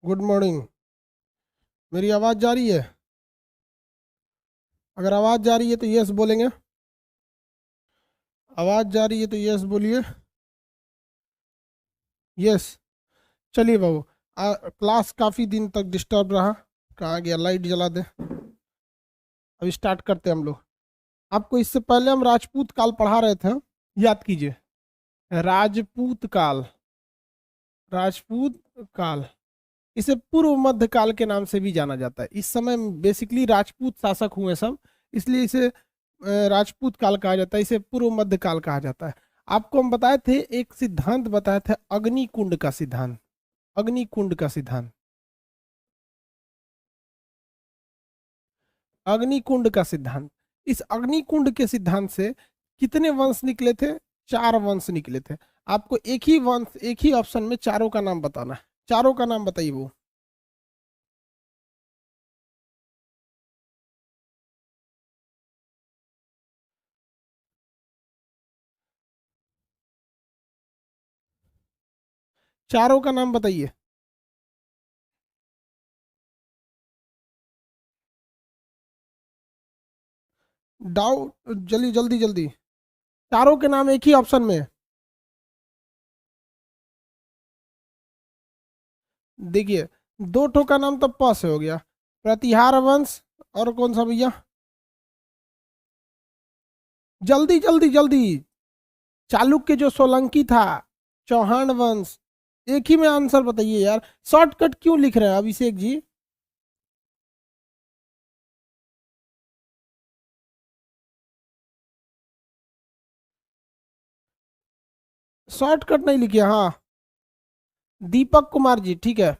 Good morning. मेरी आवाज़ जा रही है? अगर आवाज़ जा रही है तो यस बोलेंगे। आवाज़ जा रही है तो यस बोलिए। यस। चलिए बाबू। क्लास काफ़ी दिन तक डिस्टर्ब रहा। कहाँ गया? लाइट जला दे। अभी स्टार्ट करते हैं हम लोग। आपको इससे पहले हम राजपूत काल पढ़ा रहे थे, याद कीजिए। राजपूत काल। राजपूत काल। इसे पूर्व मध्य काल के नाम से भी जाना जाता है। इस समय बेसिकली राजपूत शासक हुए सब, इसलिए इसे राजपूत काल कहा जाता है। इसे पूर्व मध्य काल कहा जाता है। आपको हम बताए थे, एक सिद्धांत बताए थे, अग्निकुंड का सिद्धांत। अग्निकुंड का सिद्धांत। अग्निकुंड का सिद्धांत। इस अग्निकुंड के सिद्धांत से कितने वंश निकले थे? 4 वंश निकले थे। आपको एक ही वंश, एक ही ऑप्शन में चारों का नाम बताना है। चारों का नाम बताइए वो। चारों का नाम बताइए। डाउट? जल्दी जल्दी जल्दी। चारों के नाम एक ही ऑप्शन में। देखिए, दो ठो का नाम तो प से हो गया। प्रतिहार वंश। और कौन सा भैया? जल्दी जल्दी जल्दी। चालुक्य जो सोलंकी था। चौहान वंश। एक ही में आंसर बताइए यार। शॉर्टकट क्यों लिख रहे हैं अभिषेक जी? शॉर्टकट नहीं लिखिए, हाँ। दीपक कुमार जी, ठीक है।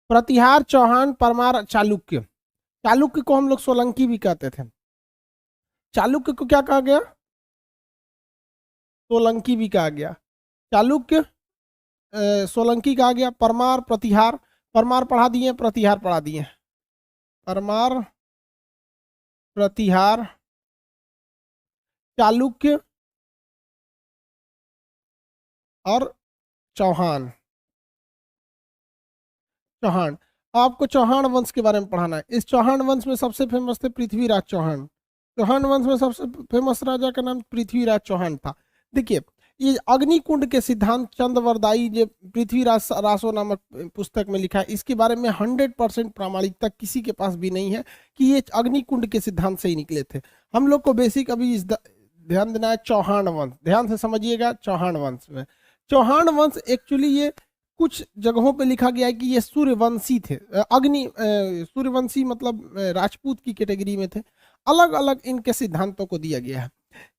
प्रतिहार, चौहान, परमार, चालुक्य। चालुक्य को हम लोग सोलंकी भी कहते थे। चालुक्य को क्या कहा गया? सोलंकी भी कहा गया। चालुक्य सोलंकी कहा गया। परमार, प्रतिहार। परमार पढ़ा दिए, प्रतिहार पढ़ा दिए। परमार, प्रतिहार, चालुक्य और चौहान। चौहान। आपको चौहान वंश के बारे में पढ़ाना है। इस चौहान वंश में सबसे फेमस थे पृथ्वीराज चौहान। चौहान वंश में सबसे फेमस राजा का नाम पृथ्वीराज चौहान था। देखिए, ये अग्निकुंड के सिद्धांत चंद्रवरदाई जो पृथ्वीराज रासो नामक पुस्तक में लिखा है, इसके बारे में 100% प्रामाणिकता किसी के पास भी नहीं है कि ये अग्निकुंड के सिद्धांत से ही निकले थे। हम लोग को बेसिक अभी ध्यान देना है चौहान वंश। ध्यान से समझिएगा। चौहान वंश में, चौहान वंश एक्चुअली ये कुछ जगहों पे लिखा गया है कि ये सूर्यवंशी थे। सूर्यवंशी मतलब राजपूत की कैटेगरी में थे। अलग अलग इनके सिद्धांतों को दिया गया है,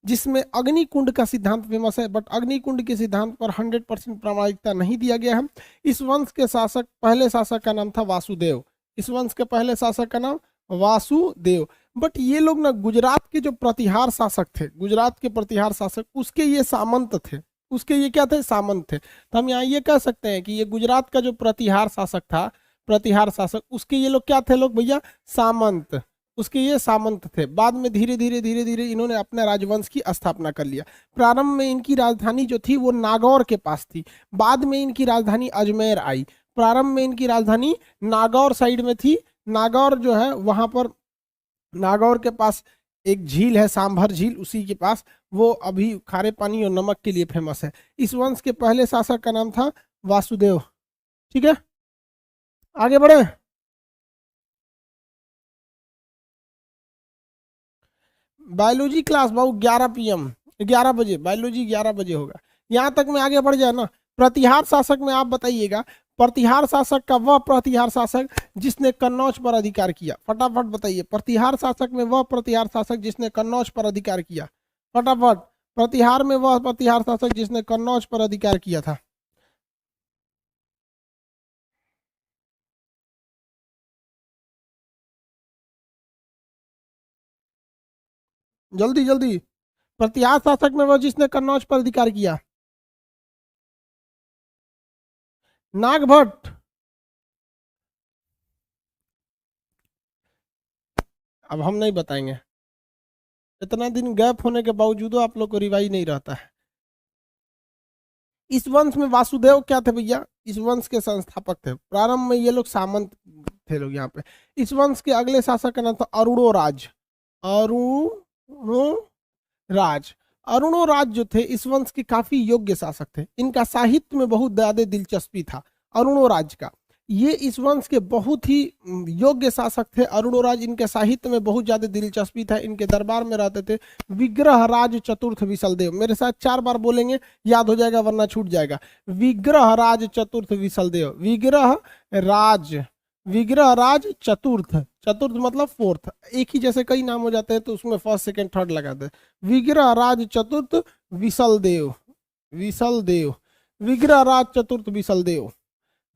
जिसमें अग्निकुंड का सिद्धांत फेमस है। बट अग्निकुंड के सिद्धांत पर 100% प्रामाणिकता नहीं दिया गया है। इस वंश के शासक, पहले शासक का नाम था वासुदेव। इस वंश के पहले शासक का नाम वासुदेव। बट ये लोग ना, गुजरात के जो प्रतिहार शासक थे, गुजरात के प्रतिहार शासक, उसके ये सामंत थे। उसके ये क्या थे? सामंत थे। तो हम यहाँ ये कह सकते हैं कि ये गुजरात का जो प्रतिहार शासक था, प्रतिहार शासक, उसके ये लोग क्या थे लोग भैया? सामंत। उसके ये सामंत थे। बाद में धीरे धीरे धीरे धीरे इन्होंने अपने राजवंश की स्थापना कर लिया। प्रारंभ में इनकी राजधानी जो थी वो नागौर के पास थी। बाद में इनकी राजधानी अजमेर आई। प्रारंभ में इनकी राजधानी नागौर साइड में थी। नागौर जो है वहां पर, नागौर के पास एक झील है, सांभर झील, उसी के पास। वो अभी खारे पानी और नमक के लिए फेमस है। इस वंश के पहले शासक का नाम था वासुदेव। ठीक है, आगे बढ़े। बायोलॉजी क्लास बाबू 11 PM, 11 बजे बायोलॉजी 11 बजे होगा। यहाँ तक में आगे बढ़ जाए ना। प्रतिहार शासक में आप बताइएगा, प्रतिहार शासक का वह प्रतिहार शासक जिसने कन्नौज पर अधिकार किया। फटाफट बताइए, प्रतिहार शासक में वह प्रतिहार शासक जिसने कन्नौज पर अधिकार किया। फटाफट। प्रतिहार में वह प्रतिहार शासक जिसने कन्नौज पर अधिकार किया था। जल्दी जल्दी। प्रतिहार शासक में वह जिसने कन्नौज पर अधिकार किया। नागभट्ट। अब हम नहीं बताएंगे। इतना दिन गैप होने के बावजूद आप लोग को रिवाइज नहीं रहता है। इस वंश में वासुदेव क्या थे भैया, इस वंश के संस्थापक थे। प्रारंभ में ये लोग सामंत थे लोग यहाँ पे। इस वंश के अगले शासक का नाम था अरुणोराज। अरुणोराज, अरुणोराज जो थे इस वंश के काफी योग्य शासक थे। इनका साहित्य में बहुत ज्यादा दिलचस्पी था अरुणोराज का। ये इस वंश के बहुत ही योग्य शासक थे अरुणोराज। इनके साहित्य में बहुत ज्यादा दिलचस्पी था। इनके दरबार में रहते थे विग्रहराज चतुर्थ विशलदेव। मेरे साथ 4 बार बोलेंगे, याद हो जाएगा वरना छूट जाएगा। विग्रहराज चतुर्थ विशलदेव, विग्रहराज, विग्रहराज चतुर्थ, चतुर्थ मतलब फोर्थ, एक ही जैसे कई नाम हो जाते हैं तो उसमें फर्स्ट सेकंड थर्ड लगाते हैं। विग्रहराज चतुर्थ विशलदेव, विशलदेव, विग्रहराज चतुर्थ विशलदेव,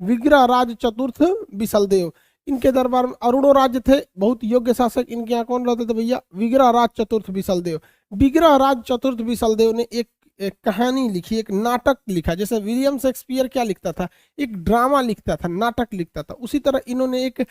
विग्रहराज चतुर्थ विशलदेव। इनके दरबार में अरुणोराज थे बहुत योग्य शासक। इनके यहाँ कौन रहते थे भैया, विग्रहराज चतुर्थ विशलदेव। विग्रहराज चतुर्थ विशलदेव ने एक कहानी लिखी, एक नाटक लिखा। जैसे विलियम शेक्सपियर क्या लिखता था, एक ड्रामा लिखता था, नाटक लिखता था, उसी तरह इन्होंने एक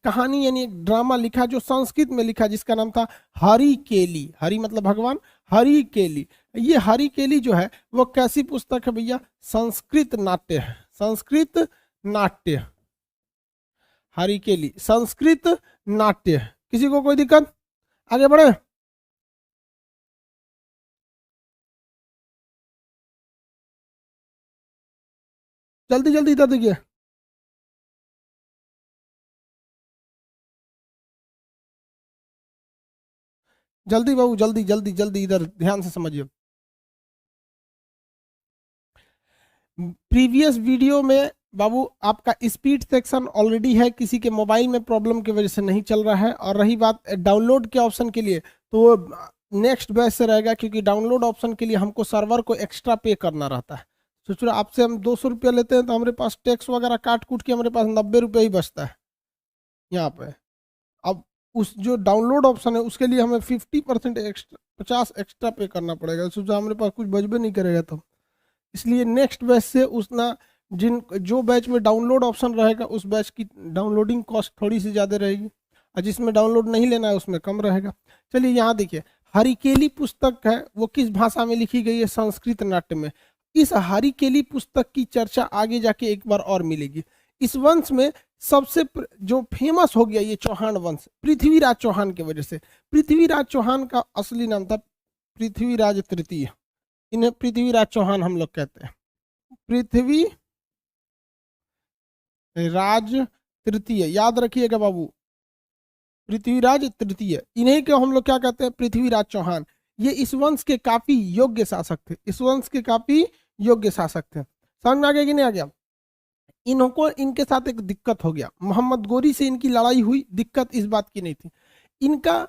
कहानी यानी एक ड्रामा लिखा जो संस्कृत में लिखा, जिसका नाम था हरि केली। हरि मतलब भगवान, हरि केली। ये हरि केली जो है वो कैसी पुस्तक है भैया, संस्कृत नाट्य है, संस्कृत नाट्य, हरि केली संस्कृत नाट्य। किसी को कोई दिक्कत, आगे बढ़े। जल्दी जल्दी इधर देखिए, जल्दी बाबू, जल्दी जल्दी जल्दी, इधर ध्यान से समझिए। प्रीवियस वीडियो में बाबू आपका स्पीड सेक्शन ऑलरेडी है, किसी के मोबाइल में प्रॉब्लम की वजह से नहीं चल रहा है। और रही बात डाउनलोड के ऑप्शन के लिए, तो नेक्स्ट बैच से रहेगा, क्योंकि डाउनलोड ऑप्शन के लिए हमको सर्वर को एक्स्ट्रा पे करना रहता है। सोच रहे आपसे हम 200 रुपया लेते हैं तो हमारे पास टैक्स वगैरह काट कूट के हमारे पास 90 रुपये ही बचता है यहाँ पे। अब उस जो डाउनलोड ऑप्शन है उसके लिए हमें 50% एक्स्ट्रा, 50 एक्स्ट्रा पे करना पड़ेगा। सोचा हमारे पास कुछ बचबे नहीं करेगा तो, इसलिए नेक्स्ट बैच से उसना जिन जो बैच में डाउनलोड ऑप्शन रहेगा उस बैच की डाउनलोडिंग कॉस्ट थोड़ी सी ज़्यादा रहेगी, और जिसमें डाउनलोड नहीं लेना है उसमें कम रहेगा। चलिए यहाँ देखिए, हरिकेली पुस्तक है वो किस भाषा में लिखी गई है, संस्कृत नाट्य में। इस हरिकेली पुस्तक की चर्चा आगे जाके एक बार और मिलेगी। इस वंश में सबसे जो फेमस हो गया ये चौहान वंश पृथ्वीराज चौहान की वजह से। पृथ्वीराज चौहान का असली नाम था पृथ्वीराज तृतीय, इन्हें पृथ्वीराज चौहान हम लोग कहते हैं। पृथ्वी राज तृतीय, याद रखिएगा बाबू, पृथ्वीराज तृतीय, इन्हीं को हम लोग क्या कहते हैं, पृथ्वीराज चौहान। ये इस वंश के काफी योग्य शासक थे, इस वंश के काफी योग्य शासक थे। समझ में आ गया कि नहीं आ गया। इनको इनके साथ एक दिक्कत हो गया, मोहम्मद गोरी से इनकी लड़ाई हुई। दिक्कत इस बात की नहीं थी, इनका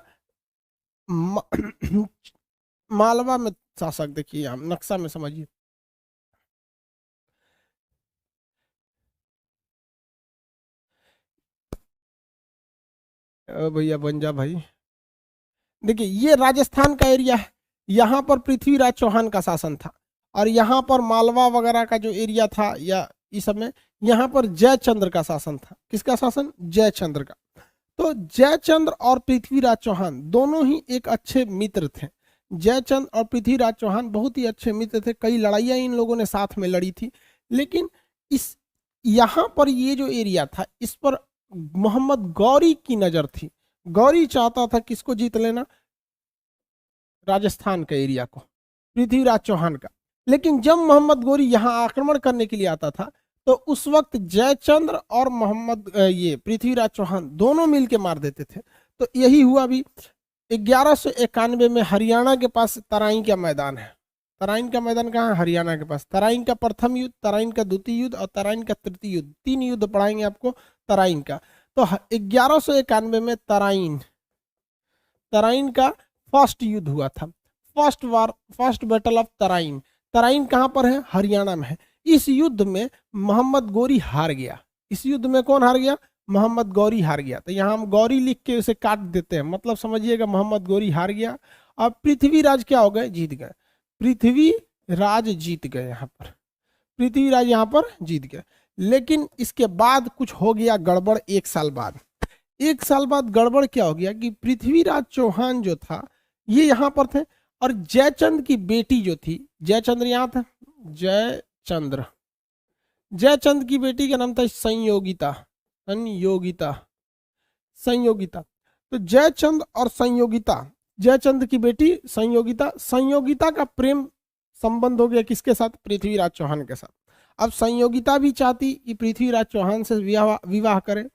मालवा में शासक, देखिए आप नक्शा में समझिए, भैया बन जा भाई। देखिए ये राजस्थान का एरिया है, यहाँ पर पृथ्वीराज चौहान का शासन था, और यहाँ पर मालवा वगैरह का जो एरिया था या इस समय यहाँ पर जयचंद्र का शासन था। किसका शासन, जयचंद्र का। तो जयचंद्र और पृथ्वीराज चौहान दोनों ही एक अच्छे मित्र थे। जयचंद्र और पृथ्वीराज चौहान बहुत ही अच्छे मित्र थे, कई लड़ाइयाँ इन लोगों ने साथ में लड़ी थी। लेकिन इस यहाँ पर ये जो एरिया था इस पर मोहम्मद गौरी की नजर थी। गौरी चाहता था किसको जीत लेना, राजस्थान के एरिया को, पृथ्वीराज चौहान का। लेकिन जब मोहम्मद गौरी यहाँ आक्रमण करने के लिए आता था तो उस वक्त जयचंद्र और मोहम्मद ये पृथ्वीराज चौहान दोनों मिलके मार देते थे। तो यही हुआ भी 1191 में हरियाणा के पास तराइन का मैदान है। तराइन का मैदान कहाँ है, हरियाणा के पास। तराइन का प्रथम युद्ध, तराइन का द्वितीय युद्ध और तराइन का तृतीय युद्ध, 3 युद्ध पढ़ाएंगे आपको तराइन का। तो 1191 में तराइन का फर्स्ट युद्ध हुआ था, first battle of Tarain. Tarain कहाँ पर है, हरियाणा में है। इस युद्ध में मोहम्मद गौरी हार गया। इस युद्ध में कौन हार गया, मोहम्मद गौरी हार गया। तो यहाँ हम गौरी लिख के उसे काट देते हैं, मतलब समझिएगा मोहम्मद गौरी हार गया। अब पृथ्वीराज क्या हो गए, जीत गए। पृथ्वीराज जीत गए, यहाँ पर पृथ्वीराज यहाँ पर जीत गए। लेकिन इसके बाद कुछ हो गया गड़बड़। 1 साल बाद, 1 साल बाद गड़बड़ क्या हो गया कि पृथ्वीराज चौहान जो था ये यहाँ पर थे, और जयचंद्र की बेटी जो थी, जयचंद्र यहाँ था, जयचंद्र जयचंद्र। जयचंद की बेटी का नाम था संयोगिता। संयोगिता, संयोगिता। तो जयचंद और संयोगिता, जयचंद की बेटी संयोगिता, संयोगिता का प्रेम संबंध हो गया किसके साथ? पृथ्वीराज चौहान के साथ। अब संयोगिता भी चाहती कि पृथ्वीराज चौहान से विवाह करे,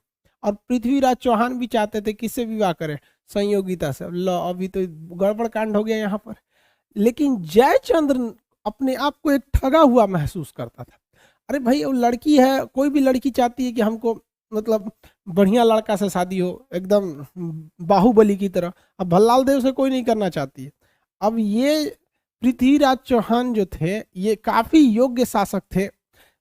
और पृथ्वीराज चौहान भी चाहते थे किससे विवाह करे? संयोगिता से। लो, अभी तो गड़बड़ कांड हो गया यहाँ पर। लेकिन जयचंद्र अपने आप को एक ठगा हुआ महसूस करता था। अरे भाई, वो लड़की है, कोई भी लड़की चाहती है कि हमको मतलब बढ़िया लड़का से शादी हो, एकदम बाहुबली की तरह। अब भल्लाल देव से कोई नहीं करना चाहती है। अब ये पृथ्वीराज चौहान जो थे, ये काफी योग्य शासक थे,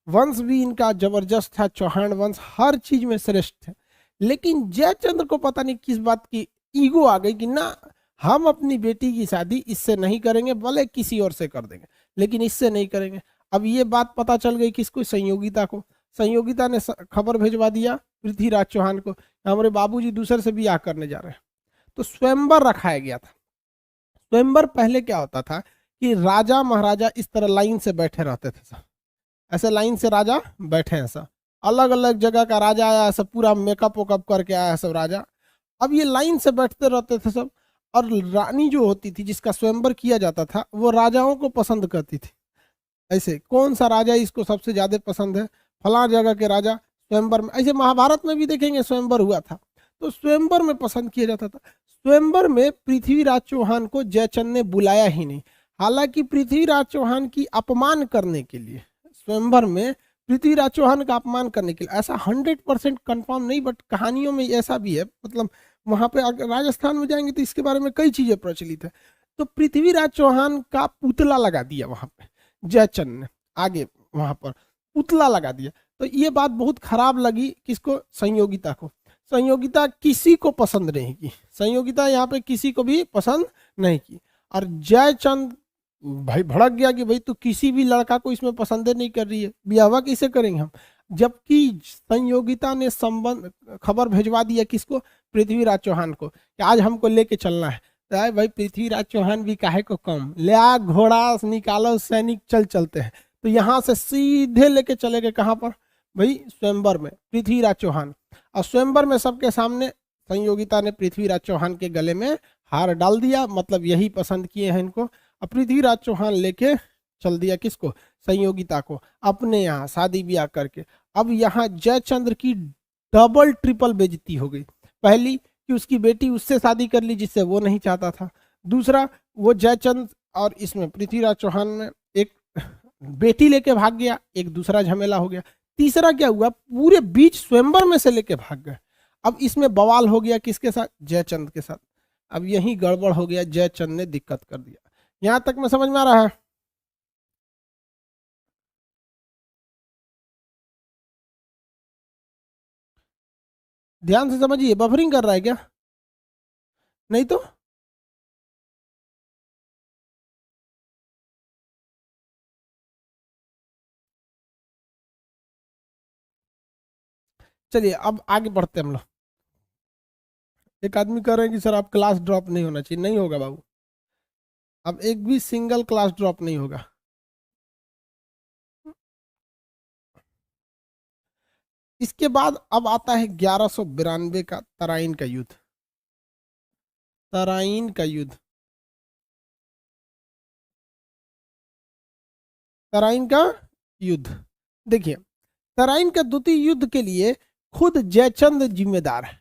वंश भी इनका जबरदस्त था, चौहान वंश हर चीज में श्रेष्ठ थे। लेकिन जयचंद्र को पता नहीं किस बात की ईगो आ गई कि ना, हम अपनी बेटी की शादी इससे नहीं करेंगे, भले किसी और से कर देंगे, लेकिन इससे नहीं करेंगे। अब ये बात पता चल गई किसको? संयोगिता को। संयोगिता ने खबर भेजवा दिया पृथ्वीराज चौहान को, हमारे बाबूजी दूसरे से ब्याह करने जा रहे हैं। तो स्वयंवर रखाया गया था। स्वयंवर पहले क्या होता था कि राजा महाराजा इस तरह लाइन से बैठे रहते थे सब, ऐसे लाइन से राजा बैठे हैं सब, अलग अलग जगह का राजा आया, सब पूरा मेकअप वेकअप करके आया सब राजा। अब ये लाइन से बैठते रहते थे सब, और रानी जो होती थी जिसका स्वयंवर किया जाता था, वो राजाओं को पसंद करती थी। ऐसे कौन सा राजा इसको सबसे ज्यादा पसंद है, फला जगह के राजा स्वयंवर में। ऐसे महाभारत में भी देखेंगे स्वयंवर हुआ था, तो स्वयंवर में पसंद किया जाता था। स्वयंवर में पृथ्वीराज चौहान को जयचंद ने बुलाया ही नहीं। हालांकि पृथ्वीराज चौहान की अपमान करने के लिए, स्वयंवर में पृथ्वीराज चौहान का अपमान करने के लिए, ऐसा 100% कंफर्म नहीं, बट कहानियों में ऐसा भी है। मतलब वहां पे अगर राजस्थान में जाएंगे तो इसके बारे में कई चीजें प्रचलित है। तो पृथ्वीराज चौहान का पुतला लगा दिया वहां पे जयचंद ने, आगे वहां पर पुतला लगा दिया। तो ये बात बहुत खराब लगी किसको? संयोगिता को। संयोगिता किसी को पसंद नहीं की, संयोगिता यहाँ पे किसी को भी पसंद नहीं की। और जयचंद भाई भड़क गया कि भाई तू किसी भी लड़का को इसमें पसंद नहीं कर रही है, ब्याह किसे करेंगे हम? जबकि संयोगिता ने संबंध खबर भेजवा दिया किसको? पृथ्वीराज चौहान को, कि आज हमको लेके चलना है। तो भाई पृथ्वीराज चौहान भी काहे को कम, ले आ घोड़ा निकालो, सैनिक चल चलते हैं। तो यहाँ से सीधे लेके चले गए कहाँ पर? भाई स्वयंवर में, पृथ्वीराज चौहान। और स्वयंवर में सबके सामने संयोगिता ने पृथ्वीराज चौहान के गले में हार डाल दिया, मतलब यही पसंद किए हैं इनको। अब पृथ्वीराज चौहान लेके चल दिया किसको? संयोगिता को, अपने यहाँ शादी ब्याह करके। अब यहाँ जयचंद्र की डबल ट्रिपल बेइज्जती हो गई। पहली कि उसकी बेटी उससे शादी कर ली जिससे वो नहीं चाहता था, दूसरा वो जयचंद और इसमें पृथ्वीराज चौहान में एक बेटी लेके भाग गया, एक दूसरा झमेला हो गया। तीसरा क्या हुआ, पूरे बीच स्वयंवर में से लेके भाग गए। अब इसमें बवाल हो गया किसके साथ? जयचंद के साथ। अब यही गड़बड़ हो गया, जयचंद ने दिक्कत कर दिया। यहां तक में समझ में आ रहा है? ध्यान से समझिए, बफरिंग कर रहा है क्या? नहीं तो चलिए अब आगे बढ़ते हैं हम लोग। एक आदमी कह रहे हैं कि सर आप क्लास ड्रॉप नहीं होना चाहिए। नहीं होगा बाबू, अब एक भी सिंगल क्लास ड्रॉप नहीं होगा। इसके बाद अब आता है 1192 का तराइन का युद्ध। तराइन का युद्ध, तराइन का युद्ध। देखिए, तराइन का द्वितीय युद्ध के लिए खुद जयचंद जिम्मेदार है।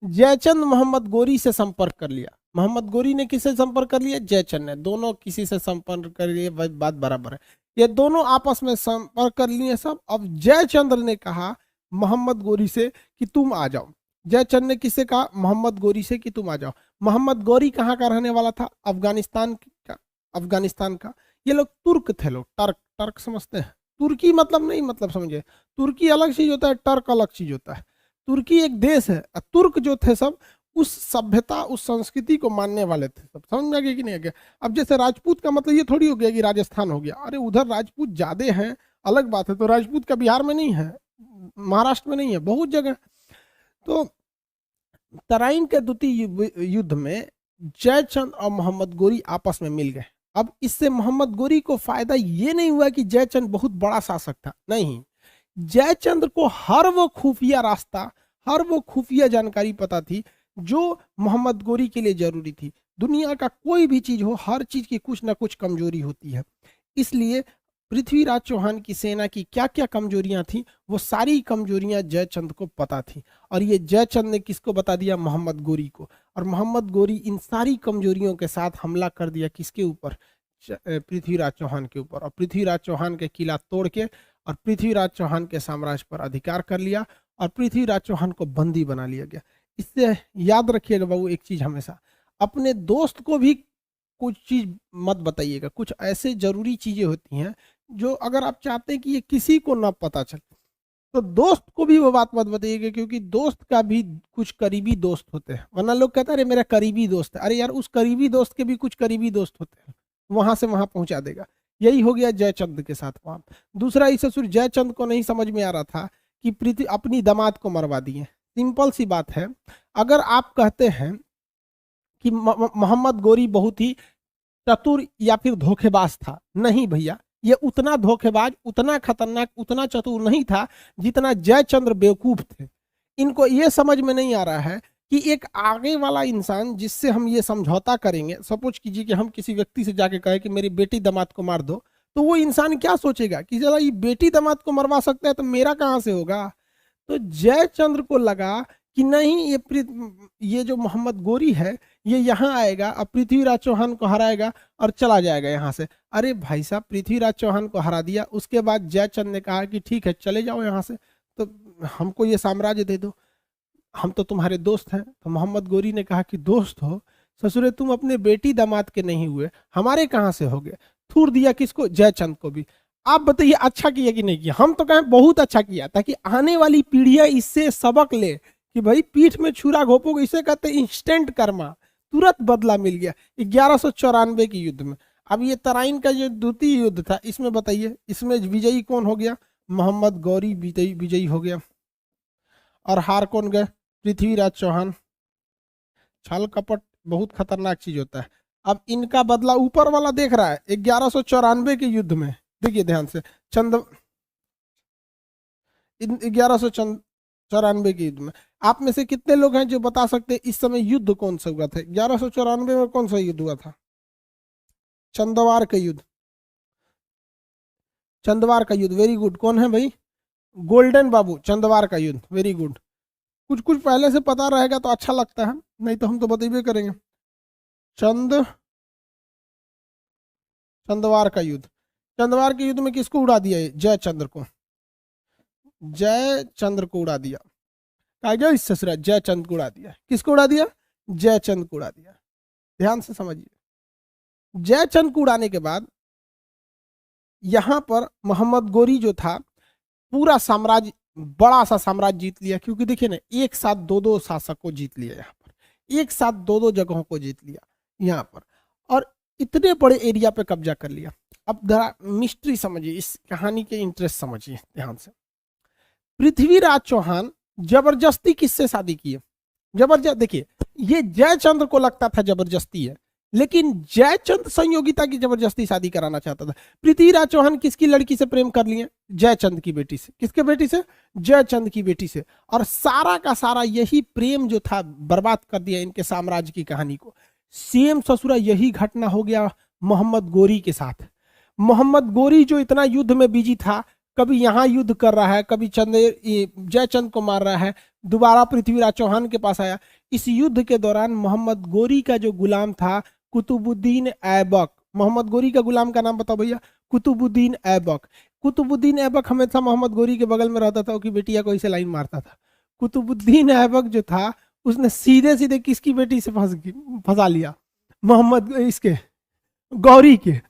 जयचंद मोहम्मद गोरी से संपर्क कर लिया। मोहम्मद गोरी ने किससे संपर्क कर लिया? जयचंद ने। दोनों किसी से संपर्क कर लिए, बात बराबर है। ये दोनों आपस में संपर्क कर लिए सब। अब जयचंद्र ने कहा मोहम्मद गोरी से कि तुम आ जाओ। जयचंद ने किससे कहा? मोहम्मद गोरी से कि तुम आ जाओ। मोहम्मद गोरी कहाँ का रहने वाला था? अफगानिस्तान का। अफगानिस्तान का। ये लोग तुर्क थे, लोग टर्क। टर्क समझते हैं? तुर्की मतलब नहीं, मतलब समझे, तुर्की अलग चीज होता है, टर्क अलग चीज होता है। तुर्की एक देश है। तुर्क जो थे सब उस सभ्यता, उस संस्कृति को मानने वाले थे सब। समझ में आ गया कि नहीं आ गया? अब जैसे राजपूत का मतलब ये थोड़ी हो गया कि राजस्थान हो गया। अरे उधर राजपूत ज्यादा हैं, अलग बात है। तो राजपूत का बिहार में नहीं है, महाराष्ट्र में नहीं है, बहुत जगह। तो तराइन के द्वितीय युद्ध में जयचंद और मोहम्मद गोरी आपस में मिल गए। अब इससे मोहम्मद गोरी को फायदा ये नहीं हुआ कि जयचंद बहुत बड़ा शासक था, नहीं, जयचंद्र को हर वो खुफिया रास्ता, हर वो खुफिया जानकारी पता थी जो मोहम्मद गोरी के लिए जरूरी थी। दुनिया का कोई भी चीज हो, हर चीज की कुछ ना कुछ कमजोरी होती है, इसलिए पृथ्वीराज चौहान की सेना की क्या क्या कमजोरियां थी, वो सारी कमजोरियां जयचंद को पता थी। और ये जयचंद ने किसको बता दिया? मोहम्मद गोरी को। और मोहम्मद गोरी इन सारी कमजोरियों के साथ हमला कर दिया किसके ऊपर? पृथ्वीराज चौहान के ऊपर। और पृथ्वीराज चौहान के किला तोड़ के और पृथ्वीराज चौहान के साम्राज्य पर अधिकार कर लिया और पृथ्वीराज चौहान को बंदी बना लिया गया। इससे याद रखिएगा बाबू एक चीज हमेशा, अपने दोस्त को भी कुछ चीज मत बताइएगा। कुछ ऐसे जरूरी चीजें होती हैं जो अगर आप चाहते हैं कि ये किसी को ना पता चले, तो दोस्त को भी वो बात मत बताइएगा, क्योंकि दोस्त का भी कुछ करीबी दोस्त होते हैं। वरना लोग कहते हैं अरे मेरा करीबी दोस्त है, अरे यार उस करीबी दोस्त के भी कुछ करीबी दोस्त होते हैं, वहां से वहां पहुंचा देगा। यही हो गया जयचंद के साथ वहां। दूसरा, इस ससुर जयचंद को नहीं समझ में आ रहा था कि प्रीति अपनी दामाद को मरवा दिए। सिंपल सी बात है, अगर आप कहते हैं कि मोहम्मद गोरी बहुत ही चतुर या फिर धोखेबाज था, नहीं भैया, ये उतना धोखेबाज, उतना खतरनाक, उतना चतुर नहीं था जितना जयचंद्र बेवकूफ थे। इनको ये समझ में नहीं आ रहा है कि एक आगे वाला इंसान जिससे हम ये समझौता करेंगे, सपोज कीजिए कि हम किसी व्यक्ति से जाके कहे कि मेरी बेटी दामाद को मार दो, तो वो इंसान क्या सोचेगा कि चला ये बेटी दामाद को मरवा सकता है तो मेरा कहाँ से होगा। तो जयचंद्र को लगा कि नहीं, ये जो मोहम्मद गोरी है ये यहाँ आएगा और पृथ्वीराज चौहान को हराएगा और चला जाएगा यहाँ से। अरे भाई साहब, पृथ्वीराज चौहान को हरा दिया, उसके बाद जयचंद ने कहा कि ठीक है चले जाओ यहाँ से, तो हमको ये साम्राज्य दे दो, हम तो तुम्हारे दोस्त हैं। तो मोहम्मद गोरी ने कहा कि दोस्त हो ससुरे, तुम अपने बेटी दामाद के नहीं हुए, हमारे कहाँ से हो गए। थूर दिया किसको? जयचंद को भी। आप बताइए अच्छा किया कि नहीं किया? हम तो कहें बहुत अच्छा किया, ताकि आने वाली पीढ़ियां इससे सबक ले कि भाई पीठ में छुरा घोपोगे, इसे कहते इंस्टेंट कर्मा, तुरंत बदला मिल गया। 1194 की युद्ध में। अब ये तराइन का जो द्वितीय युद्ध था, इसमें बताइए इसमें विजयी कौन हो गया? मोहम्मद गौरी विजयी हो गया। और हार कौन गए? पृथ्वीराज चौहान। छल कपट बहुत खतरनाक चीज होता है। अब इनका बदला ऊपर वाला देख रहा है 1194 के युद्ध में। देखिए ध्यान से, 1194 के युद्ध में आप में से कितने लोग हैं जो बता सकते हैं इस समय युद्ध कौन सा हुआ था? 1194 में कौन सा युद्ध हुआ था? चंदवार का युद्ध। चंदवार का युद्ध, वेरी गुड। कौन है भाई? गोल्डन बाबू, चंदवार का युद्ध, वेरी गुड। कुछ कुछ पहले से पता रहेगा तो अच्छा लगता है, नहीं तो हम तो बतेबे करेंगे। चंदवार का युद्ध। चंदवार के युद्ध में किसको उड़ा दिया? जयचंद्र को। जयचंद्र को उड़ा दिया। कहा गया इस ससुरा, जयचंद को उड़ा दिया। किसको उड़ा दिया? जयचंद को उड़ा दिया। ध्यान से समझिए, जयचंद को उड़ाने के बाद यहां पर मोहम्मद गोरी जो था पूरा साम्राज्य, बड़ा सा साम्राज्य जीत लिया। क्योंकि देखिए ना, एक साथ दो दो शासक को जीत लिया यहाँ पर, एक साथ दो दो जगहों को जीत लिया यहाँ पर, और इतने बड़े एरिया पे कब्जा कर लिया। अब जरा मिस्ट्री समझिए, इस कहानी के इंटरेस्ट समझिए ध्यान से। पृथ्वीराज चौहान जबरदस्ती किससे शादी की है? जबरदस्त। देखिए, ये जयचंद्र को लगता था जबरदस्ती है, लेकिन जयचंद संयोगिता की जबरदस्ती शादी कराना चाहता था। पृथ्वीराज चौहान किसकी लड़की से प्रेम कर लिए? जयचंद की बेटी से। किसके बेटी से? जयचंद की बेटी से। और सारा का सारा यही प्रेम जो था बर्बाद कर दिया इनके साम्राज्य की कहानी को। सेम ससुरा यही घटना हो गया मोहम्मद गोरी के साथ। मोहम्मद गोरी जो इतना युद्ध में बिजी था, कभी यहाँ युद्ध कर रहा है, कभी जयचंद को मार रहा है, दोबारा पृथ्वीराज चौहान के पास आया। इस युद्ध के दौरान मोहम्मद गोरी का जो गुलाम था कुतुबुद्दीन ऐबक, मोहम्मद गोरी का गुलाम का नाम बताओ भैया? कुतुबुद्दीन ऐबक। कुतुबुद्दीन ऐबक हमेशा मोहम्मद गोरी के बगल में रहता था, उसकी बेटिया को इसे लाइन मारता था। कुतुबुद्दीन ऐबक जो था उसने सीधे सीधे किसकी बेटी से फंसा लिया? मोहम्मद इसके गौरी के।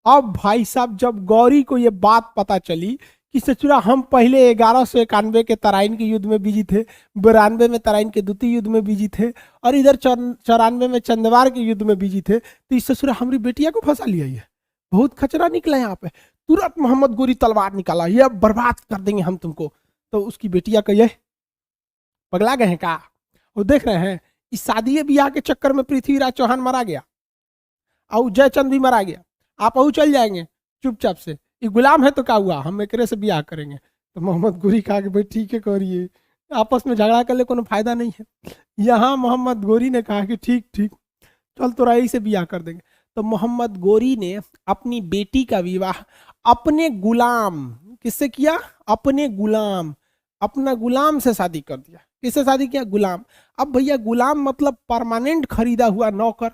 अब भाई साहब, जब गौरी को ये बात पता चली कि सचुरा हम पहले 1191 के तराइन के युद्ध में बिजी थे, 92 में तराइन के द्वितीय युद्ध में बिजी थे, और इधर 94 में चंदवार के युद्ध में बिजी थे, तो इस ससुरा हमारी बेटिया को फंसा लिया। ये बहुत खचरा निकला यहाँ पे। तुरंत मोहम्मद गोरी तलवार निकाला, ये बर्बाद कर देंगे हम तुमको। तो उसकी बेटिया का ये पगला गए हैं का? वो देख रहे हैं इस शादी ब्याह के चक्कर में पृथ्वीराज चौहान मारा गया और जयचंद भी मारा गया। आप अहू चल जाएंगे चुपचाप से, ये गुलाम है तो क्या हुआ, हम एकरे से ब्याह करेंगे। तो मोहम्मद गोरी कहा कि भाई ठीक है करिए, आपस में झगड़ा कर ले, कोनो फायदा नहीं है। यहाँ मोहम्मद गोरी ने कहा कि ठीक ठीक चल तो राई से ब्याह कर देंगे। तो मोहम्मद गोरी ने अपनी बेटी का विवाह अपने गुलाम, किससे किया, अपने गुलाम, अपना गुलाम से शादी कर दिया। किससे शादी किया, गुलाम। अब भैया गुलाम मतलब परमानेंट खरीदा हुआ नौकर।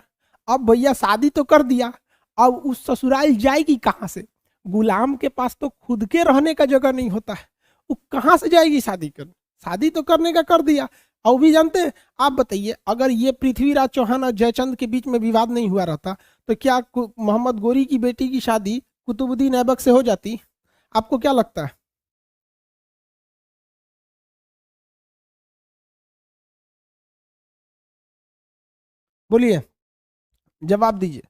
अब भैया शादी तो कर दिया, अब उस ससुराल जाएगी कहाँ से, गुलाम के पास तो खुद के रहने का जगह नहीं होता है, वो कहाँ से जाएगी शादी कर, शादी तो करने का कर दिया। और भी जानते हैं, आप बताइए अगर ये पृथ्वीराज चौहान और जयचंद के बीच में विवाद नहीं हुआ रहता तो क्या मोहम्मद गोरी की बेटी की शादी कुतुबुद्दीन ऐबक से हो जाती, आपको क्या लगता है, बोलिए जवाब दीजिए।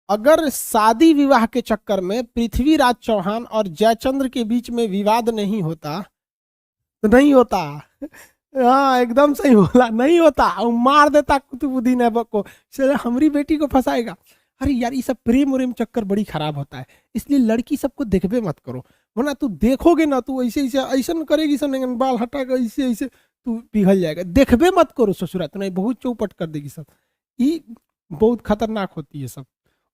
अगर शादी विवाह के चक्कर में पृथ्वीराज चौहान और जयचंद्र के बीच में विवाद नहीं होता तो नहीं होता। हाँ एकदम सही बोला, नहीं होता, वो मार देता कुतुबुद्दीन ऐबक को, चले हमारी बेटी को फंसाएगा। अरे यार ये सब प्रेम उरेम चक्कर बड़ी खराब होता है, इसलिए लड़की सबको देखबे मत करो, वरना तू देखोगे ना तू ऐसे ऐसे ऐसा करेगी सब, बाल हटा कर ऐसे ऐसे तू पिघल जाएगा। देखबे मत करो ससुरा, तो नहीं बहुत चौपट कर देगी सब, ये बहुत खतरनाक होती है सब।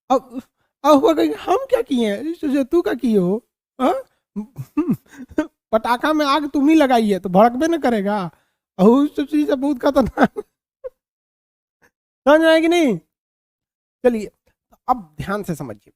अब अब हुआ कहीं हम क्या किए हैं, सोचे तू क्या किए हो, हाँ? पटाखा में आग तुम ही लगाई है तो भड़कबे न करेगा, और सब चीज बहुत खतरनाक। समझ आएगी नहीं, चलिए अब ध्यान से समझिए।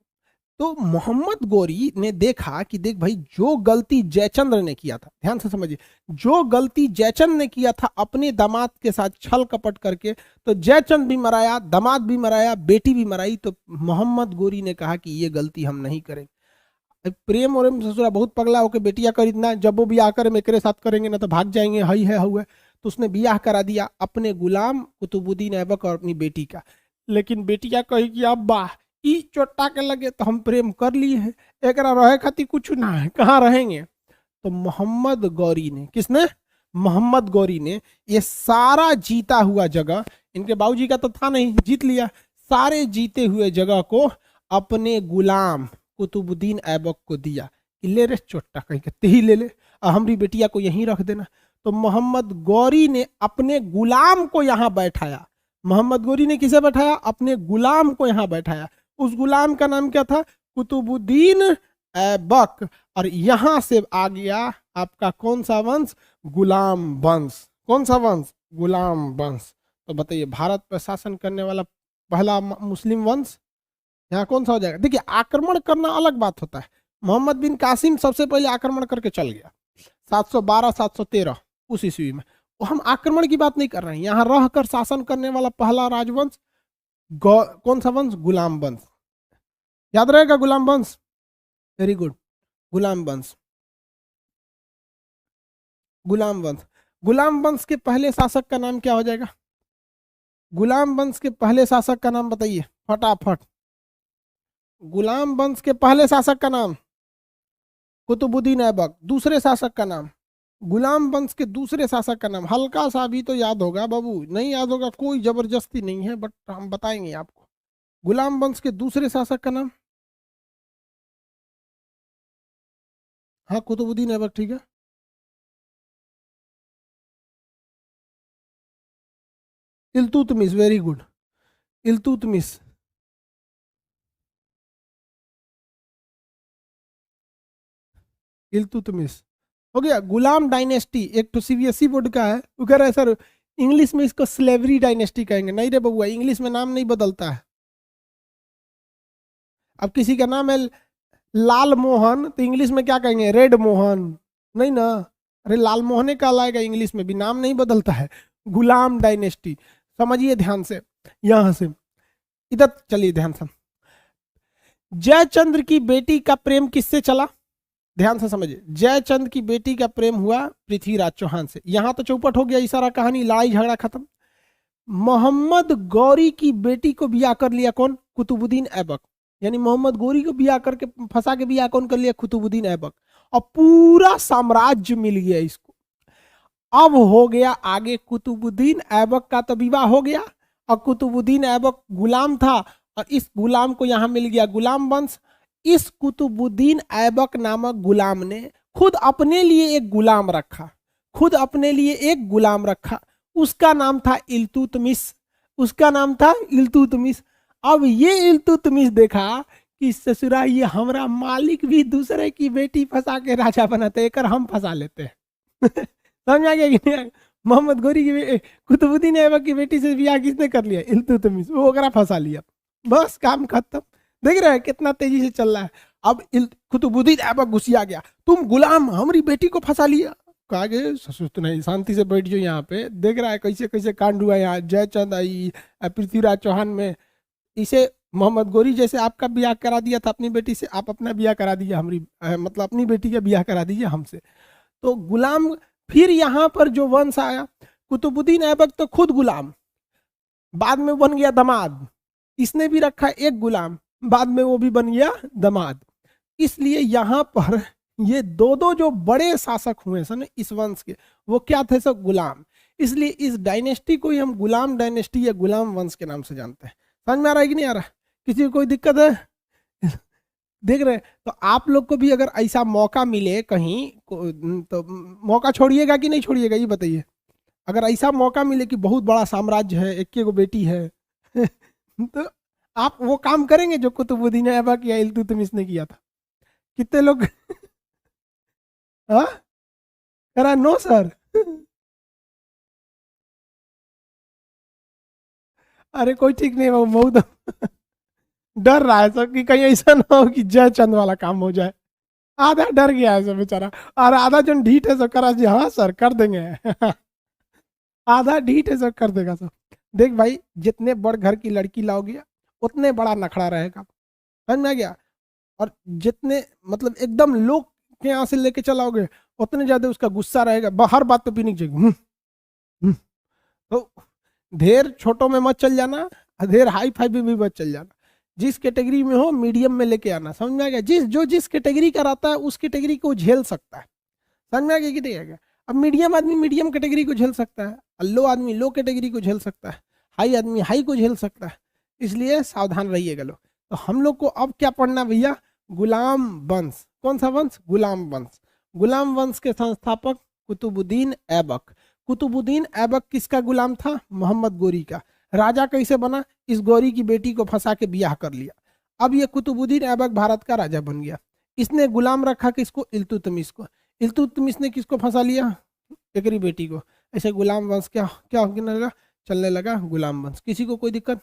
तो मोहम्मद गोरी ने देखा कि देख भाई जो गलती जयचंद्र ने किया था, ध्यान से समझिए, जो गलती जयचंद्र ने किया था अपने दामाद के साथ छल कपट करके, तो जयचंद भी मराया, दामाद भी मराया, बेटी भी मराई। तो मोहम्मद गोरी ने कहा कि ये गलती हम नहीं करेंगे। प्रेम और ससुरा बहुत पगला होकर बेटिया कर इतना, जब वो ब्याह करे मेरे साथ करेंगे ना तो भाग जाएंगे, हई है हुआ। तो उसने ब्याह करा दिया अपने गुलाम कुतुबुद्दीन ऐबक और अपनी बेटी का। लेकिन बेटिया कही कि अब्बा ई चोटा के लगे तो हम प्रेम कर लिए हैं, एक रहे खातिर कुछ ना है, कहाँ रहेंगे। तो मोहम्मद गौरी ने, किसने, मोहम्मद गौरी ने ये सारा जीता हुआ जगह, इनके बाबूजी का तो था नहीं, जीत लिया, सारे जीते हुए जगह को अपने गुलाम कुतुबुद्दीन ऐबक को दिया कि ले रे चोटा कहीं कहते ही ले ले, और हमारी बेटिया को यहीं रख देना। तो मोहम्मद गौरी ने अपने गुलाम को यहाँ बैठाया, मोहम्मद गौरी ने किसे बैठाया, अपने गुलाम को यहाँ बैठाया। उस गुलाम का नाम क्या था, कुतुबुद्दीन ऐबक। और यहां से आ गया आपका कौन सा वंश, गुलाम वंश। कौन सा वंश, गुलाम वंश। तो बताइए भारत पर शासन करने वाला पहला मुस्लिम वंश यहाँ कौन सा हो जाएगा। देखिए आक्रमण करना अलग बात होता है, मोहम्मद बिन कासिम सबसे पहले आक्रमण करके चल गया 712 713 उस ईस्वी में। तो हम आक्रमण की बात नहीं कर रहे हैं, यहाँ रहकर शासन करने वाला पहला राजवंश कौन सा वंश, गुलाम वंश। याद रहेगा गुलाम वंश, वेरी गुड, गुलाम वंश, गुलाम वंश। गुलाम वंश के पहले शासक का नाम क्या हो जाएगा, गुलाम वंश के पहले शासक का नाम बताइए फटाफट। गुलाम वंश के पहले शासक का नाम कुतुबुद्दीन ऐबक, दूसरे शासक का नाम, गुलाम वंश के दूसरे शासक का नाम, हल्का सा भी तो याद होगा बाबू, नहीं याद होगा कोई जबरदस्ती नहीं है, बट हम बताएंगे आपको। गुलाम वंश के दूसरे शासक का नाम, हाँ कुतुबुद्दीन ऐबक, ठीक है। Iltutmish, very good, Iltutmish. इल्तुतमिश हो गया। गुलाम डायनेस्टी एक तो सीबीएसई बोर्ड का है, वो कह रहा है सर इंग्लिश में इसको स्लेवरी डायनेस्टी कहेंगे। नहीं रे बबुआ, इंग्लिश में नाम नहीं बदलता है। अब किसी का नाम है लाल मोहन तो इंग्लिश में क्या कहेंगे, रेड मोहन, नहीं ना। अरे लाल मोहन का लाएगा, इंग्लिश में भी नाम नहीं बदलता है। गुलाम डायनेस्टी, समझिए ध्यान से, यहां से इधर चलिए ध्यान से। जयचंद्र की बेटी का प्रेम किससे चला, ध्यान से समझिए। जयचंद की बेटी का प्रेम हुआ पृथ्वीराज चौहान से। यहां तो चौपट हो गया, ये सारा कहानी, लड़ाई झगड़ा खत्म। मोहम्मद गौरी की बेटी को ब्याह कर लिया कौन, कुतुबुद्दीन ऐबक। यानी मोहम्मद गौरी को ब्याह करके फंसा के ब्याह कौन कर लिया, कुतुबुद्दीन ऐबक। और पूरा साम्राज्य मिल गया इसको। अब हो गया आगे, कुतुबुद्दीन ऐबक का तो विवाह हो गया, और कुतुबुद्दीन ऐबक गुलाम था, और इस गुलाम को यहाँ मिल गया गुलाम वंश। इस कुतुबुद्दीन ऐबक नामक गुलाम ने खुद अपने लिए एक गुलाम रखा, खुद अपने लिए एक गुलाम रखा, उसका नाम था इल्तुतमिश, उसका नाम था इल्तुतमिश। अब ये इल्तुतमिश देखा कि ससुरा ये हमारा मालिक भी दूसरे की बेटी फंसा के राजा बनाते, एक हम फंसा लेते हैं। समझ आ गया कि नहीं? मोहम्मद गोरी की कुतुबुद्दीन ऐबक की बेटी से ब्याह किसने कर लिया? इल्तुतमिश, वो ओकरा फंसा लिया, बस काम खत्म। देख रहे हैं कितना तेजी से चल रहा है। अब कुतुबुद्दीन ऐबक गुस्सिया गया, तुम गुलाम हमारी बेटी को फंसा लिया। कहा गया ससुर तो नहीं, शांति से बैठ जाओ यहाँ पे। देख रहा है कैसे कैसे कांड हुआ यहाँ, जयचंद आई, पृथ्वीराज चौहान में। इसे मोहम्मद गोरी जैसे आपका ब्याह करा दिया था अपनी बेटी से, आप अपना ब्याह करा दीजिए हमारी मतलब अपनी बेटी का ब्याह करा दीजिए हमसे। तो गुलाम, फिर यहाँ पर जो वंश आया, कुतुबुद्दीन ऐबक तो खुद गुलाम, बाद में बन गया दामाद, इसने भी रखा एक गुलाम, बाद में वो भी बन गया दामाद। इसलिए यहाँ पर ये दो दो जो बड़े शासक हुए सन इस वंश के, वो क्या थे? सब गुलाम। इसलिए इस डायनेस्टी को ही हम गुलाम डायनेस्टी या गुलाम वंश के नाम से जानते हैं। समझ में आ रहा है कि नहीं आ रहा? किसी को कोई दिक्कत है? देख रहे हैं? तो आप लोग को भी अगर ऐसा मौका मिले कहीं तो मौका छोड़िएगा कि नहीं छोड़िएगा, ये बताइए। अगर ऐसा मौका मिले कि बहुत बड़ा साम्राज्य है, एक को बेटी है तो आप वो काम करेंगे जो कुतुबुद्दीन ऐबक या इल्तुतमिश ने किया था? कितने लोग हाँ करा? No sir. अरे कोई ठीक नहीं, वो बहुत डर रहा है सब कि कहीं ऐसा ना हो कि जयचंद वाला काम हो जाए। आधा डर गया है सब बेचारा, और आधा जो ढीठ है सब करा जी हाँ सर कर देंगे। आधा ढीठ है सब कर देगा सब। देख भाई, जितने बड़ घर की लड़की लाओगे उतने बड़ा नखड़ा रहेगा, समझ में आ गया? और जितने मतलब एकदम लोग के यहाँ से लेके चलाओगे उतने ज्यादा उसका गुस्सा रहेगा, हर बात पे पीने की चाहिए। तो ढेर छोटों में मत चल जाना, ढेर हाई फाई में भी मत चल जाना। जिस कैटेगरी में हो मीडियम में लेके आना, समझ में आ गया? जिस कैटेगरी का रहता है उस कैटेगरी को झेल सकता है, समझ में आ गया कि नहीं आ गया? अब मीडियम आदमी मीडियम कैटेगरी को झेल सकता है, लो आदमी लो कैटेगरी को झेल सकता है, हाई आदमी हाई को झेल सकता है। इसलिए सावधान रहिएगा लोग। तो हम लोग को अब क्या पढ़ना भैया? गुलाम वंश। कौन सा वंश? गुलाम वंश। गुलाम वंश के संस्थापक कुतुबुद्दीन ऐबक। कुतुबुद्दीन ऐबक किसका गुलाम था? मोहम्मद गोरी का। राजा कैसे बना? इस गोरी की बेटी को फंसा के ब्याह कर लिया। अब ये कुतुबुद्दीन ऐबक भारत का राजा बन गया। इसने गुलाम रखा किसको? इल्तुतमिश को। इल्तुतमिश ने किसको फंसा लिया? एकरी बेटी को। ऐसे गुलाम वंश क्या क्या होने लगा? चलने लगा गुलाम वंश। किसी को कोई दिक्कत?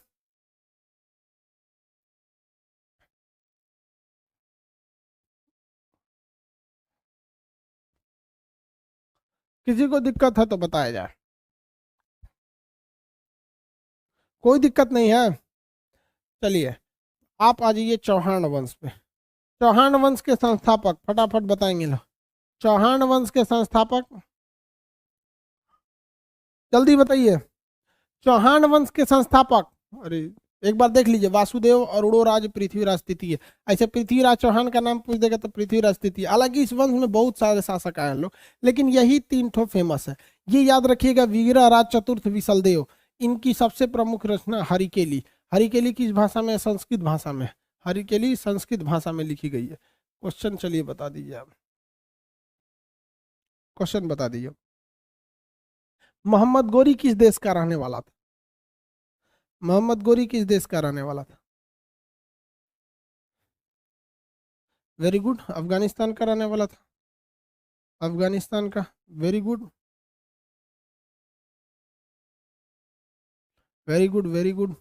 किसी को दिक्कत है तो बताया जाए। कोई दिक्कत नहीं है। चलिए आप आ जाइए चौहान वंश पे। चौहान वंश के संस्थापक फटाफट बताएंगे लो। चौहान वंश के संस्थापक जल्दी बताइए। चौहान वंश के संस्थापक, अरे एक बार देख लीजिए, वासुदेव अरुणोराज पृथ्वीराज तृतीय। ऐसे पृथ्वीराज चौहान का नाम पूछ देगा तो पृथ्वीराज तृतीय। हालांकि इस वंश में बहुत सारे शासक आए हैं लोग, लेकिन यही तीन ठो फेमस है। ये याद रखिएगा, विग्रह राज चतुर्थ विशलदेव, इनकी सबसे प्रमुख रचना हरिकेली। हरिकेली किस भाषा में? संस्कृत भाषा में। हरिकेली संस्कृत भाषा में लिखी गई है। क्वेश्चन चलिए बता दीजिए आप, क्वेश्चन बता दीजिए। मोहम्मद गोरी किस देश का रहने वाला था? मोहम्मद गोरी किस देश का रहने वाला था? वेरी गुड, अफगानिस्तान का रहने वाला था। अफगानिस्तान का, very good very good very good.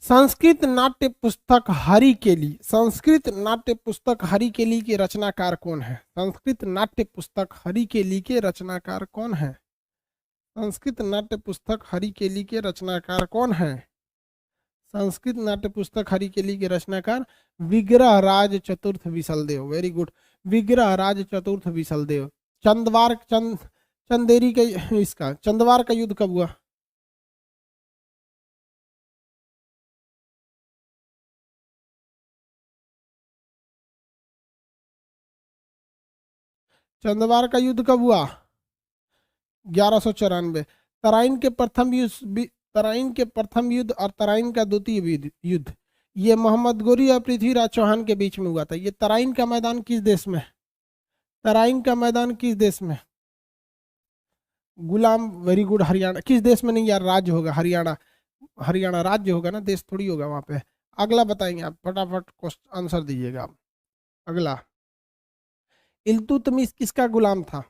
Sanskrit नाट्य पुस्तक हरिकेली, संस्कृत नाट्य पुस्तक हरिकेली के रचनाकार कौन है? संस्कृत नाट्य पुस्तक हरिकेली के रचनाकार कौन है? संस्कृत नाट्य पुस्तक हरिकेली के रचनाकार कौन है? संस्कृत नाट्य पुस्तक हरिकेली के रचनाकार विग्रह राज चतुर्थ विशलदेव। वेरी गुड, विग्रह राज चतुर्थ विशलदेव। चंदेरी के, इसका चंदवार का युद्ध कब हुआ? चंदवार का युद्ध कब हुआ? 1194। तराइन के प्रथम युद्ध तराइन के प्रथम युद्ध और तराइन का द्वितीय युद्ध ये मोहम्मद गोरी और पृथ्वीराज चौहान के बीच में हुआ था। ये तराइन का मैदान किस देश में है? तराइन का मैदान किस देश में? गुलाम, वेरी गुड, हरियाणा। किस देश में नहीं यार, राज्य होगा हरियाणा। हरियाणा राज्य होगा ना, देश थोड़ी होगा वहां पे। अगला बताएंगे आप, फटाफट क्वेश्चन आंसर दीजिएगा आप। अगला, इल्तुतमिश किसका गुलाम था?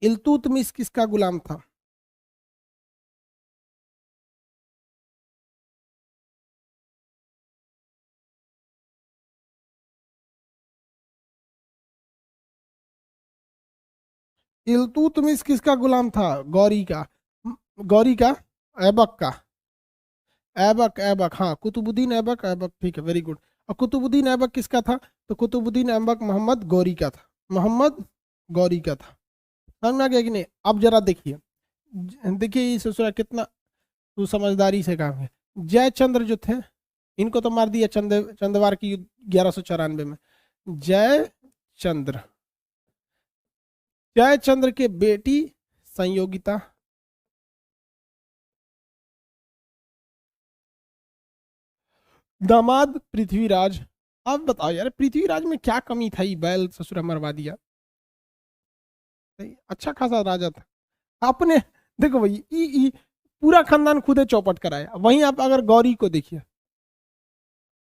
इल्तुतमिश किसका गुलाम था? इल्तुतमिश किसका गुलाम था? गौरी का। गौरी का, ऐबक का। ऐबक, ऐबक, हाँ, कुतुबुद्दीन ऐबक, ऐबक, ठीक है, वेरी गुड। और कुतुबुद्दीन ऐबक किसका था? तो कुतुबुद्दीन ऐबक मोहम्मद गौरी का था। मोहम्मद गौरी का था। समझ में आ गया कि नहीं? अब जरा देखिए, देखिए ये ससुरा कितना तू समझदारी से काम है। जयचंद्र जो थे, इनको तो मार दिया चंदवार की 1194 में। जयचंद्र, जयचंद्र के बेटी संयोगिता, दामाद पृथ्वीराज। अब बताओ यार, पृथ्वीराज में क्या कमी था? ये बैल ससुरा मरवा दिया। अच्छा खासा राजा था आपने। देखो भाई, ई पूरा खानदान खुदे चौपट कराया। वहीं आप अगर गौरी को देखिए,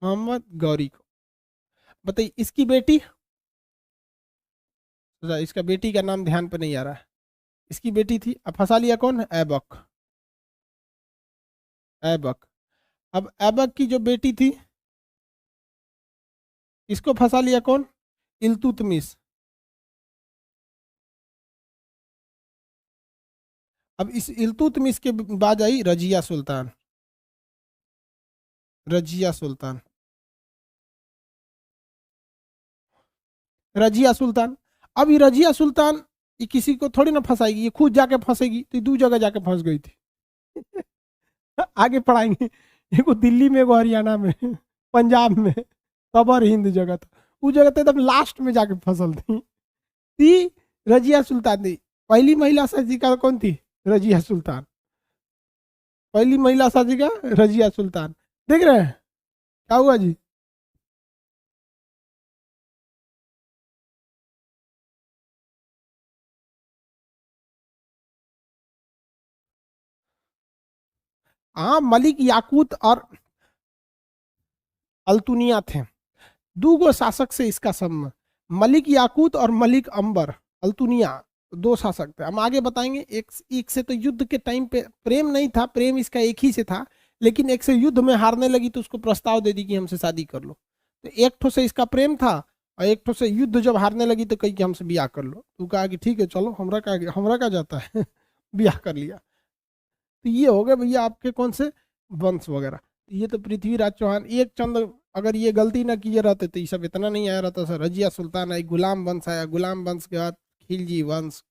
मोहम्मद गौरी को बताइए, इसकी बेटी, इसका बेटी का नाम ध्यान पे नहीं आ रहा है। इसकी बेटी थी, अब फंसा लिया कौन? ऐबक। ऐबक। अब ऐबक की जो बेटी थी, इसको फंसा लिया कौन? इल्तुतमिश। अब इस इल्तुतमिश के बाद आई रजिया सुल्तान। रजिया सुल्तान, रजिया सुल्तान। अब ये रजिया सुल्तान, ये किसी को थोड़ी ना फंसाएगी, ये खुद जाके फंसेगी। तो दो जगह जाके फंस गई थी। आगे पढ़ाएंगे। एगो दिल्ली में, एगो हरियाणा में, पंजाब में, खबर हिंद जगह था। वो जगह तो एकदम लास्ट में जाके फसल थी रजिया सुल्तान थी। पहली महिला शासिका कौन थी? रजिया सुल्तान। पहली महिला शासिका रजिया सुल्तान। देख रहे हैं क्या हुआ जी? हाँ, मलिक याकूत और अल्तुनिया थे। दो गो शासक से इसका संबंध, मलिक याकूत और मलिक अंबर अल्तुनिया, दो शासक थे। हम आगे बताएंगे। एक से तो युद्ध के टाइम पे प्रेम नहीं था, प्रेम इसका एक ही से था, लेकिन एक से युद्ध में हारने लगी तो उसको प्रस्ताव दे दी कि हमसे शादी कर लो। तो एक ठो से इसका प्रेम था, और एक ठो से युद्ध जब हारने लगी तो कही कि हमसे ब्याह कर लो। तो कहा कि ठीक है चलो, हमरा का जाता है। ब्याह कर लिया। तो ये हो गए भैया आपके कौन से वंश वगैरह। ये तो पृथ्वीराज चौहान। एक चंद अगर ये गलती ना किए रहते तो ये सब इतना नहीं आया रहता सर। रजिया सुल्तान आई, गुलाम वंश आया, गुलाम वंश के बाद खिलजी वंश,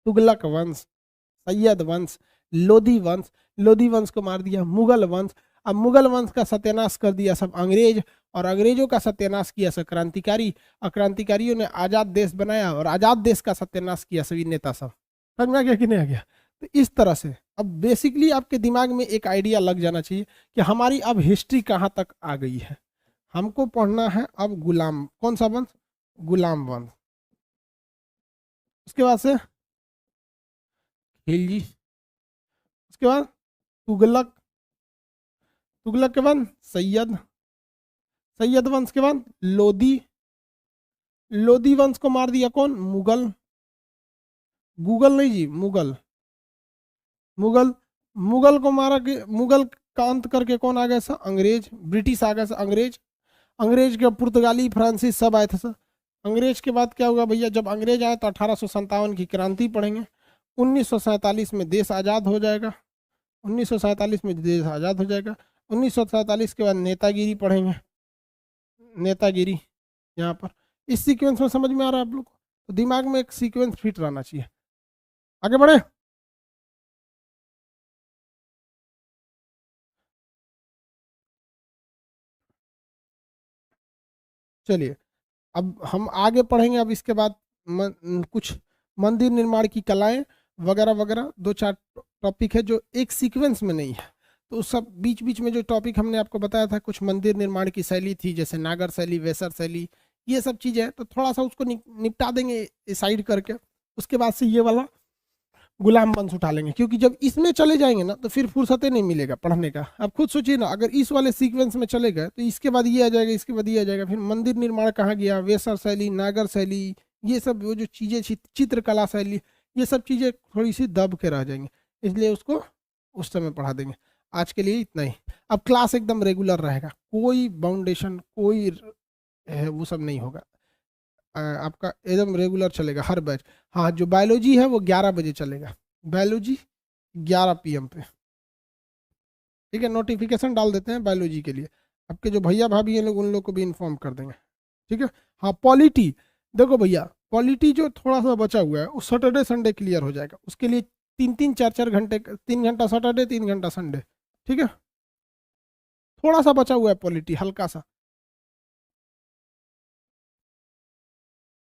तुगलक वंश, सैयद वंश, लोधी वंश। लोधी वंश को मार दिया मुगल वंश। अब मुगल वंश का सत्यानाश कर दिया सब अंग्रेज, और अंग्रेजों का सत्यानाश किया सब क्रांतिकारी, और क्रांतिकारियों ने आजाद देश बनाया, और आजाद देश का सत्यानाश किया सभी नेता सब। समझ में आ गया कि नहीं आ गया? तो इस तरह से अब बेसिकली आपके दिमाग में एक आइडिया लग जाना चाहिए कि हमारी अब हिस्ट्री कहाँ तक आ गई है। हमको पढ़ना है अब गुलाम, कौन सा वंश? गुलाम वंश। उसके बाद से खिलजी, उसके बाद तुगलक, तुगलक के बाद सैयद, सैयद वंश के बाद लोधी, लोधी वंश को मार दिया कौन? मुगल। गूगल नहीं जी, मुगल। मुगल, मुगल को मारा कि मुगल का अंत करके कौन आ गया सर? अंग्रेज, ब्रिटिश आ गया सर, अंग्रेज। अंग्रेज के पुर्तगाली, फ्रांसीस सब आए थे सर। अंग्रेज के बाद क्या हुआ भैया? जब अंग्रेज आए तो 1857 की क्रांति पढ़ेंगे। 1947 में देश आज़ाद हो जाएगा। 1947 में देश आज़ाद हो जाएगा। 1947 के बाद नेतागिरी पढ़ेंगे। नेतागिरी यहाँ पर इस सीक्वेंस में समझ में आ रहा है आप लोग को? तो दिमाग में एक सीक्वेंस फिट रहना चाहिए। आगे बढ़े। चलिए, अब हम आगे पढ़ेंगे। अब इसके बाद कुछ मंदिर निर्माण की कलाएं वगैरह वगैरह, दो चार टॉपिक है जो एक सीक्वेंस में नहीं है। तो सब बीच बीच में जो टॉपिक हमने आपको बताया था, कुछ मंदिर निर्माण की शैली थी जैसे नागर शैली, वेसर शैली, ये सब चीज़ें हैं, तो थोड़ा सा उसको निपटा देंगे साइड करके। उसके बाद से ये वाला गुलाम वंश उठा लेंगे, क्योंकि जब इसमें चले जाएंगे ना तो फिर फुर्सतें नहीं मिलेगा पढ़ने का। आप खुद सोचिए ना, अगर इस वाले सीक्वेंस में चले गए तो इसके बाद ये आ जाएगा, इसके बाद ये आ जाएगा, फिर मंदिर निर्माण कहाँ गया, वेसर शैली, नागर शैली, ये सब वो जो चीज़ें, चित्रकला शैली, ये सब चीज़ें थोड़ी सी दब के रह जाएंगी, इसलिए उसको उस समय पढ़ा देंगे। आज के लिए इतना ही। अब क्लास एकदम रेगुलर रहेगा, कोई बाउंडेशन, कोई वो सब नहीं होगा, आपका एकदम रेगुलर चलेगा हर बैच। हाँ, जो बायोलॉजी है वो 11 बजे चलेगा, बायोलॉजी 11 PM पे, ठीक है। नोटिफिकेशन डाल देते हैं बायोलॉजी के लिए, आपके जो भैया भाभी हैं लोग, उन लोग को भी इन्फॉर्म कर देंगे, ठीक है। हाँ, पॉलिटी, देखो भैया, पॉलिटी जो थोड़ा सा बचा हुआ है वो सैटरडे संडे क्लियर हो जाएगा। उसके लिए 3-4 घंटे, 3 घंटा सैटरडे, 3 घंटा संडे, ठीक है। थोड़ा सा बचा हुआ है पॉलिटी, हल्का सा,